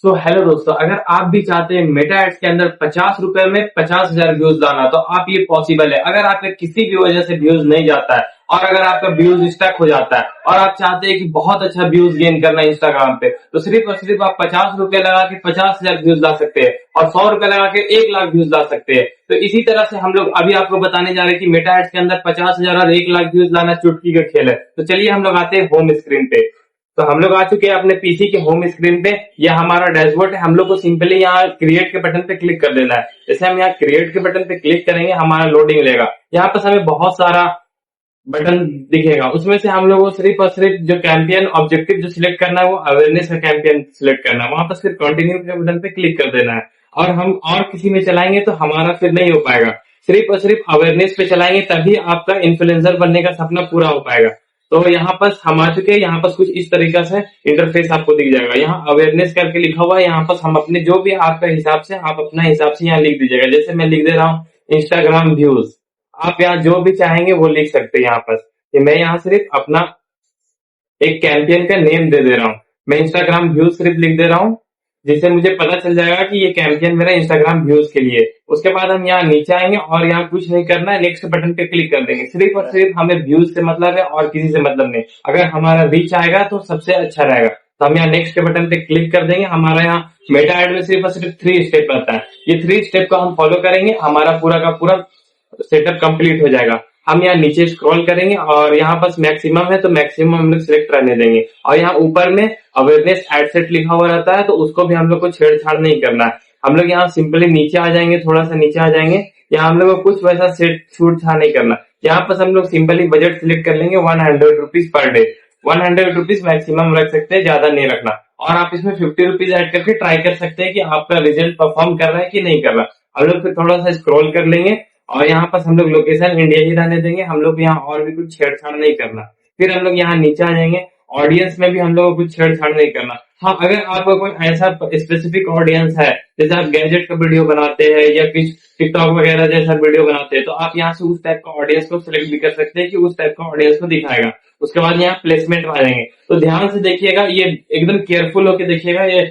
तो हेलो दोस्तों, अगर आप भी चाहते हैं मेटा एड्स के अंदर 50 रुपए में 50,000 व्यूज लाना, तो आप ये पॉसिबल है। अगर आपके किसी भी वजह से व्यूज नहीं जाता है और अगर आपका व्यूज स्टक हो जाता है और आप चाहते हैं कि बहुत अच्छा व्यूज गेन करना है इंस्टाग्राम पे, तो सिर्फ और सिर्फ आप 50 रुपए लगा के 50,000 व्यूज ला सकते हैं और 100 रुपए लगा के 1 लाख व्यूज ला सकते हैं। तो इसी तरह से हम लोग अभी आपको बताने जा रहे हैं कि मेटा एड्स के अंदर 50,000 और 1 लाख व्यूज लाना चुटकी का खेल है। तो चलिए हम लोग आते हैं होम स्क्रीन पे। तो हम लोग आ चुके हैं अपने पीसी के होम स्क्रीन पे। यह हमारा डैशबोर्ड है। हम लोग को सिंपली यहाँ क्रिएट के बटन पे क्लिक कर देना है। जैसे हम यहाँ क्रिएट के बटन पे क्लिक करेंगे, हमारा लोडिंग लेगा। यहाँ पर हमें बहुत सारा बटन दिखेगा, उसमें से हम लोग को सिर्फ और सिर्फ जो कैंपेन ऑब्जेक्टिव जो सिलेक्ट करना है वो अवेयरनेस का कैंपेन सिलेक्ट करना है। वहां पर सिर्फ कंटिन्यू के बटन पे क्लिक कर देना है और हम और किसी में चलाएंगे तो हमारा फिर नहीं हो पाएगा। सिर्फ और सिर्फ अवेयरनेस पे चलाएंगे तभी आपका इन्फ्लुएंसर बनने का सपना पूरा हो पाएगा। तो यहाँ पर हम आ चुके हैं। यहाँ पर कुछ इस तरीका से इंटरफेस आपको दिख जाएगा। यहाँ अवेयरनेस करके लिखा हुआ है। यहाँ पर हम अपने जो भी आपका हिसाब से आप अपना हिसाब से यहाँ लिख दीजिएगा। जैसे मैं लिख दे रहा हूँ इंस्टाग्राम व्यूज। आप यहाँ जो भी चाहेंगे वो लिख सकते हैं। यहाँ पर कि मैं यहाँ सिर्फ अपना एक कैंपेन का नेम दे दे रहा हूँ। मैं इंस्टाग्राम व्यूज सिर्फ लिख दे रहा हूँ, जिससे मुझे पता चल जाएगा कि ये कैंपेन मेरा इंस्टाग्राम व्यूज के लिए। उसके बाद हम यहाँ नीचे आएंगे और यहाँ कुछ नहीं करना है, नेक्स्ट बटन पे क्लिक कर देंगे। सिर्फ और सिर्फ हमें व्यूज से मतलब है और किसी से मतलब नहीं। अगर हमारा रीच आएगा तो सबसे अच्छा रहेगा। तो हम यहाँ नेक्स्ट के बटन पे क्लिक कर देंगे। हमारा यहाँ मेटा एड में सिर्फ और सिर्फ 3 स्टेप रहता है। ये 3 स्टेप को हम फॉलो करेंगे, हमारा पूरा का पूरा सेटअप कंप्लीट हो जाएगा। हम यहाँ नीचे स्क्रॉल करेंगे और यहाँ पास मैक्सिमम है तो मैक्सिमम हम लोग सिलेक्ट रहने देंगे। और यहाँ ऊपर में अवेयरनेस एड सेट लिखा हुआ रहता है, तो उसको भी हम लोग को छेड़छाड़ नहीं करना है। हम लोग यहाँ सिंपली नीचे आ जाएंगे, थोड़ा सा नीचे आ जाएंगे। यहाँ हम लोग को कुछ वैसा सेट छूटछाड़ नहीं करना। यहाँ पर हम लोग सिंपली बजट सिलेक्ट कर लेंगे 100 rupees per day. 100 rupees maximum रख सकते हैं, ज्यादा नहीं रखना। और आप इसमें 50 रुपीज ऐड करके ट्राई कर सकते हैं कि आपका रिजल्ट परफॉर्म कर रहा है कि नहीं कर रहा। हम लोग फिर थोड़ा सा स्क्रॉल कर लेंगे और यहाँ पर हम लोग लोकेशन इंडिया ही रहने देंगे। हम लोग यहाँ और भी कुछ छेड़छाड़ नहीं करना। फिर हम लोग यहाँ नीचे आ जाएंगे। ऑडियंस में भी हम लोग को कुछ छेड़छाड़ नहीं करना। हाँ, अगर आपका कोई ऐसा स्पेसिफिक ऑडियंस है, जैसे आप गैजेट का वीडियो बनाते हैं या कुछ टिकटॉक वगैरह जैसा वीडियो बनाते हैं, तो आप यहाँ से उस टाइप का ऑडियंस को सिलेक्ट भी कर सकते हैं कि उस टाइप का ऑडियंस को दिखाएगा। उसके बाद यहाँ प्लेसमेंट में आ जाएंगे। तो ध्यान से देखिएगा, ये एकदम केयरफुल होकर देखिएगा। ये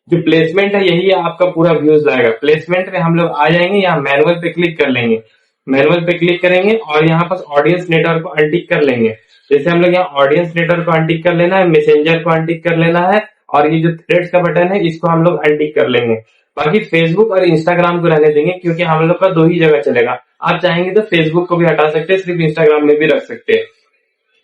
जो प्लेसमेंट है यही आपका पूरा व्यूज लाएगा। प्लेसमेंट पे हम लोग आ जाएंगे, यहाँ मैनुअल पे क्लिक कर लेंगे। मैनुअल पे क्लिक करेंगे और यहाँ पर ऑडियंस नेटवर्क को अनटिक कर लेंगे। जैसे हम लोग यहाँ ऑडियंस नेटवर्क को अनटिक कर लेना है, मैसेंजर को अनटिक कर लेना है और ये जो थ्रेड्स का बटन है इसको हम लोग अनटिक कर लेंगे। बाकी फेसबुक और इंस्टाग्राम को रहने देंगे, क्योंकि हम लोग का 2 ही जगह चलेगा। आप चाहेंगे तो फेसबुक को भी हटा सकते हैं, सिर्फ इंस्टाग्राम में भी रख सकते हैं।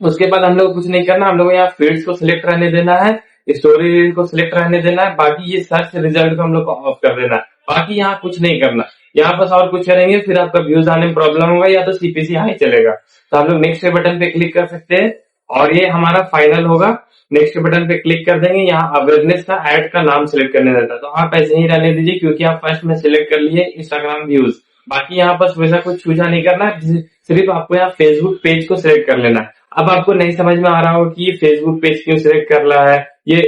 उसके बाद हम लोग कुछ नहीं करना। हम लोग यहाँ फीड्स को सिलेक्ट रहने देना है, स्टोरी रील को सिलेक्ट रहने देना है। बाकी ये सर्च रिजल्ट को हम लोग को ऑफ कर देना है। बाकी यहाँ कुछ नहीं करना। यहाँ पर और कुछ करेंगे फिर आपका व्यूज आने में प्रॉब्लम होगा या तो सीपीसी हाई चलेगा। तो हम लोग नेक्स्ट बटन पे क्लिक कर सकते हैं और ये हमारा फाइनल होगा। नेक्स्ट बटन पे क्लिक कर देंगे। यहाँ अवेयरनेस का एड का नाम सिलेक्ट करने देता है, तो आप ऐसे ही रहने दीजिए, क्योंकि आप फर्स्ट में सिलेक्ट कर लिए इंस्टाग्राम व्यूज। बाकी यहाँ पर वैसा कुछ छूझा नहीं करना है, सिर्फ आपको यहाँ फेसबुक पेज को सिलेक्ट कर लेना है। अब आपको नहीं समझ में आ रहा हो कि ये फेसबुक पेज क्यों सिलेक्ट कर रहा है, ये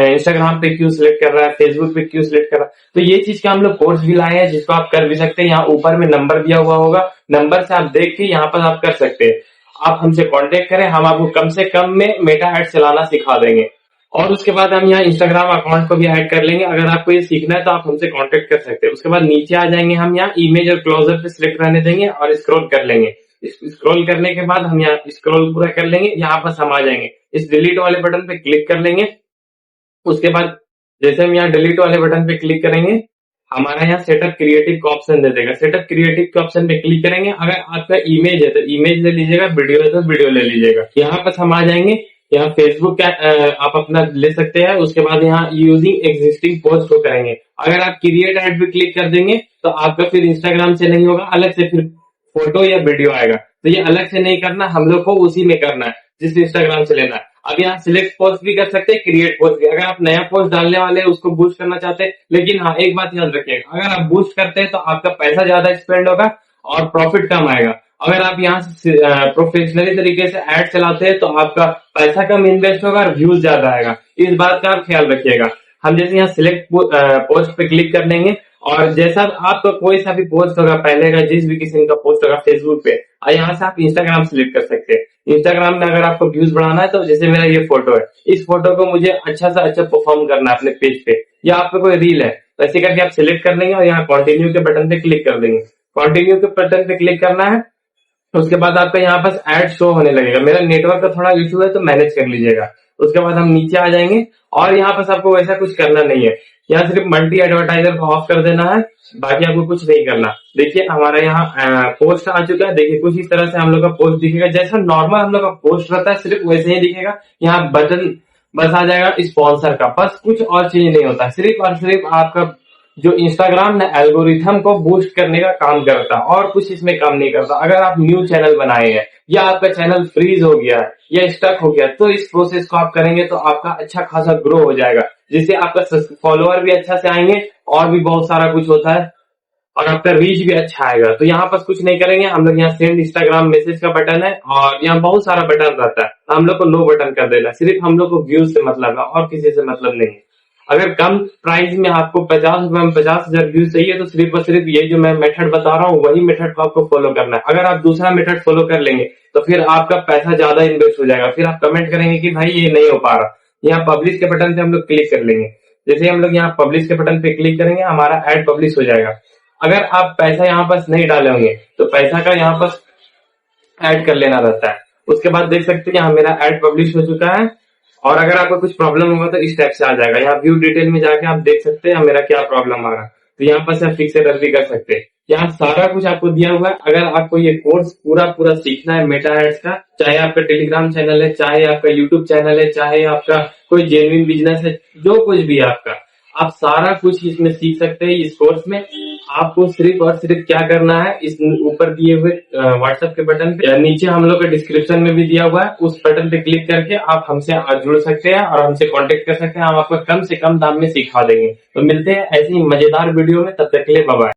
इंस्टाग्राम पे क्यों सिलेक्ट कर रहा है, फेसबुक पे क्यों सिलेक्ट कर रहा है, तो ये चीज का हम लोग कोर्स भी लाए हैं जिसको आप कर भी सकते हैं। यहाँ ऊपर में नंबर दिया हुआ होगा, नंबर से आप देख के यहाँ पर आप कर सकते हैं। आप हमसे कांटेक्ट करें, हम आपको कम से कम में मेटा एड चलाना सिखा देंगे। और उसके बाद हम यहाँ इंस्टाग्राम अकाउंट को भी ऐड कर लेंगे। अगर आपको ये सीखना है तो आप हमसे कांटेक्ट कर सकते हैं। उसके बाद नीचे आ जाएंगे, हम यहाँ इमेज और क्लोजर पे सिलेक्ट रहने देंगे और स्क्रॉल कर लेंगे। स्क्रॉल करने के बाद हम यहाँ स्क्रॉल पूरा कर लेंगे। यहाँ पर हम आ जाएंगे, इस डिलीट वाले बटन पे क्लिक कर लेंगे। उसके बाद जैसे हम यहाँ डिलीट वाले बटन पे क्लिक करेंगे, हमारा यहाँ सेटअप क्रिएटिव का ऑप्शन दे देगा। सेटअप क्रिएटिव के ऑप्शन पे क्लिक करेंगे। अगर आपका इमेज है तो इमेज ले लीजिएगा, वीडियो है तो वीडियो ले लीजिएगा। यहाँ पर हम आ जाएंगे। यहाँ फेसबुक का आप अपना ले सकते हैं। उसके बाद यहाँ यूजिंग एग्जिस्टिंग पोस्ट को करेंगे। अगर आप क्रिएट एड पे क्लिक कर देंगे तो आपका फिर इंस्टाग्राम से नहीं होगा, अलग से फिर फोटो या वीडियो आएगा। तो ये अलग से नहीं करना, हम लोग को उसी में करना है जिस इंस्टाग्राम से लेना है। अब यहाँ सिलेक्ट पोस्ट भी कर सकते हैं, क्रिएट पोस्ट भी। अगर आप नया पोस्ट डालने वाले हैं, उसको बूस्ट करना चाहते हैं, लेकिन हाँ एक बात याद रखिएगा, अगर आप बूस्ट करते हैं तो आपका पैसा ज्यादा स्पेंड होगा और प्रॉफिट कम आएगा। अगर आप यहाँ से प्रोफेशनली तरीके से एड चलाते हैं तो आपका पैसा कम इन्वेस्ट होगा और व्यूज ज्यादा आएगा। इस बात का आप ख्याल रखिएगा। हम जैसे यहाँ सिलेक्ट पोस्ट पे क्लिक कर लेंगे और जैसा आपका कोई सा भी पोस्ट होगा पहले का, जिस भी किसी का पोस्ट होगा फेसबुक पे, यहाँ से आप इंस्टाग्राम सिलेक्ट कर सकते हैं। इंस्टाग्राम में अगर आपको व्यूज बढ़ाना है तो जैसे मेरा ये फोटो है, इस फोटो को मुझे अच्छा से अच्छा परफॉर्म करना है अपने पेज पे, या आप पे कोई रील है तो ऐसे करके आप सिलेक्ट कर लेंगे और यहाँ कंटिन्यू के बटन पे क्लिक कर देंगे। कंटिन्यू के बटन पे क्लिक करना है, उसके बाद आपका यहाँ पास ऐड शो होने लगेगा। मेरा नेटवर्क का थोड़ा इशू है तो मैनेज कर लीजिएगा। उसके बाद हम नीचे आ जाएंगे और यहाँ पास आपको वैसा कुछ करना नहीं है, यहाँ सिर्फ मल्टी एडवर्टाइजर को ऑफ कर देना है, बाकी आपको कुछ नहीं करना। देखिए हमारा यहाँ पोस्ट आ चुका है, देखिए कुछ इस तरह से हम लोग का पोस्ट दिखेगा, जैसा नॉर्मल हम लोग का पोस्ट रहता है सिर्फ वैसे ही दिखेगा। यहाँ बटन बस आ जाएगा स्पॉन्सर का, बस कुछ और चीज नहीं होता, सिर्फ और सिर्फ आपका जो इंस्टाग्राम ने एल्गोरिथम को बूस्ट करने का काम करता है और कुछ इसमें काम नहीं करता। अगर आप न्यू चैनल बनाए हैं या आपका चैनल फ्रीज हो गया है या स्टक हो गया तो इस प्रोसेस को आप करेंगे तो आपका अच्छा खासा ग्रो हो जाएगा, जिससे आपका फॉलोअर भी अच्छा से आएंगे और भी बहुत सारा कुछ होता है और आपका रीच भी अच्छा आएगा। तो यहाँ पर कुछ नहीं करेंगे हम लोग, यहाँ सेंड इंस्टाग्राम मैसेज का बटन है और यहाँ बहुत सारा बटन रहता है, हम लोग को नो बटन कर देना। सिर्फ हम लोग को व्यूज से मतलब है और किसी से मतलब नहीं। अगर कम प्राइस में आपको 50 रुपए में 50,000 व्यूज चाहिए तो सिर्फ और सिर्फ ये जो मैं मेथड बता रहा हूँ वही मेथड को आपको फॉलो करना है। अगर आप दूसरा मेथड फॉलो कर लेंगे तो फिर आपका पैसा ज्यादा इन्वेस्ट हो जाएगा, फिर आप कमेंट करेंगे कि भाई ये नहीं हो पा रहा। यहाँ पब्लिश के बटन पे हम लोग क्लिक कर लेंगे, जैसे हम लोग यहाँ पब्लिश के बटन पे क्लिक करेंगे हमारा एड पब्लिश हो जाएगा। अगर आप पैसा यहाँ पर नहीं डाले होंगे तो पैसा का यहाँ पर ऐड कर लेना रहता है। उसके बाद देख सकते हैं यहाँ मेरा एड पब्लिश हो चुका है और अगर आपको कुछ प्रॉब्लम होगा तो इस टाइप से आ जाएगा। यहाँ व्यू डिटेल में जाके आप देख सकते हैं मेरा क्या प्रॉब्लम आ रहा है, तो यहाँ पर से आप फिक्स एरर भी कर सकते हैं। यहाँ सारा कुछ आपको दिया हुआ है। अगर आपको ये कोर्स पूरा सीखना है मेटा एड्स का, चाहे आपका टेलीग्राम चैनल है, चाहे आपका यूट्यूब चैनल है, चाहे आपका कोई जेन्युइन बिजनेस है, जो कुछ भी है आपका, आप सारा कुछ इसमें सीख सकते हैं इस कोर्स में। आपको सिर्फ और सिर्फ क्या करना है, इस ऊपर दिए हुए व्हाट्सएप के बटन पे, नीचे हम लोग के डिस्क्रिप्शन में भी दिया हुआ है, उस बटन पे क्लिक करके आप हमसे जुड़ सकते हैं और हमसे कांटेक्ट कर सकते हैं। हम आपको कम से कम दाम में सिखा देंगे। तो मिलते हैं ऐसी मजेदार वीडियो में, तब तक के लिए बाय बाय।